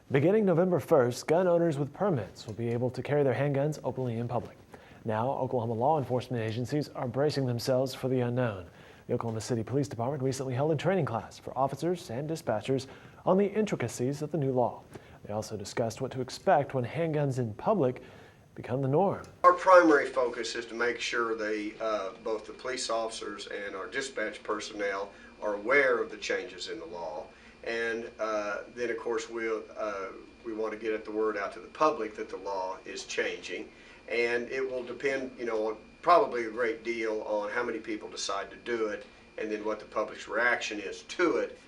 Beginning November 1st, gun owners with permits will be able to carry their handguns openly in public. Now, Oklahoma law enforcement agencies are bracing themselves for the unknown. The Oklahoma City Police Department recently held a training class for officers and dispatchers on the intricacies of the new law. They also discussed what to expect when handguns in public become the norm. Our primary focus is to make sure both the police officers and our dispatch personnel are aware of the changes in the law. And then, of course, we want to get the word out to the public that the law is changing. And it will depend, probably a great deal on how many people decide to do it and then what the public's reaction is to it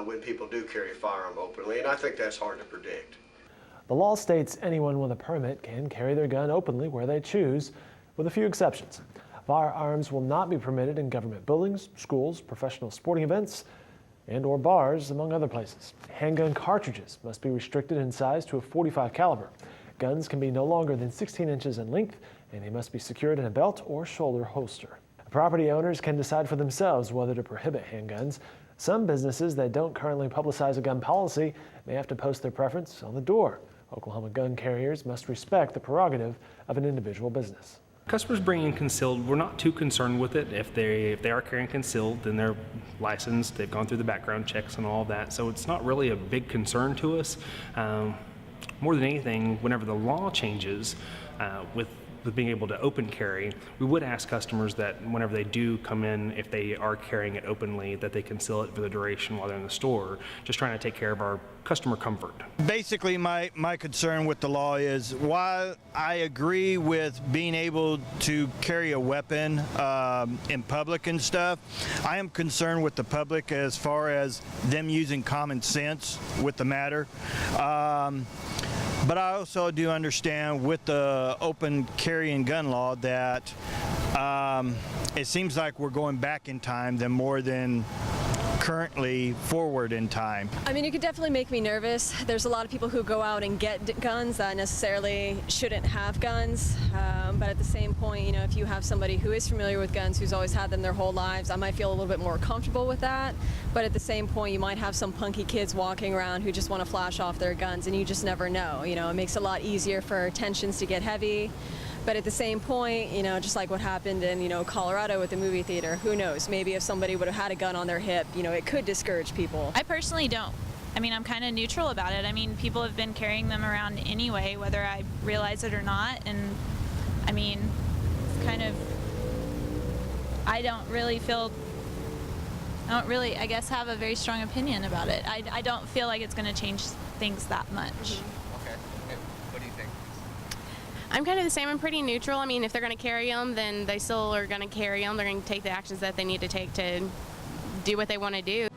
when people do carry a firearm openly. And I think that's hard to predict. The law states anyone with a permit can carry their gun openly where they choose, with a few exceptions. Firearms will not be permitted in government buildings, schools, professional sporting events, and/or bars, among other places. Handgun cartridges must be restricted in size to a .45 caliber. Guns can be no longer than 16 inches in length, and they must be secured in a belt or shoulder holster. Property owners can decide for themselves whether to prohibit handguns. Some businesses that don't currently publicize a gun policy may have to post their preference on the door. Oklahoma gun carriers must respect the prerogative of an individual business. Customers bringing concealed, we're not too concerned with it. If they are carrying concealed, then they're licensed, they've gone through the background checks and all that, so it's not really a big concern to us. More than anything, whenever the law changes with being able to open carry, we would ask customers that whenever they do come in, if they are carrying it openly, that they conceal it for the duration while they're in the store, just trying to take care of our customer comfort. Basically, my concern with the law is, while I agree with being able to carry a weapon in public and stuff, I am concerned with the public as far as them using common sense with the matter. But I also do understand with the open carrying gun law that it seems like we're going back in time more than currently forward in time. I mean, it could definitely make me nervous. There's a lot of people who go out and get guns that necessarily shouldn't have guns. But at the same point, if you have somebody who is familiar with guns, who's always had them their whole lives, I might feel a little bit more comfortable with that. But at the same point, you might have some punky kids walking around who just want to flash off their guns, and you just never know. It makes it a lot easier for tensions to get heavy. But at the same point, just like what happened in, Colorado with the movie theater, who knows? Maybe if somebody would have had a gun on their hip, it could discourage people. I personally don't. I mean, I'm kind of neutral about it. I mean, people have been carrying them around anyway, whether I realize it or not. And I mean, it's kind of, I don't really, I guess, have a very strong opinion about it. I don't feel like it's going to change things that much. Okay. What do you think? I'm kind of the same. I'm pretty neutral. I mean, if they're going to carry them, then they still are going to carry them. They're going to take the actions that they need to take to do what they want to do.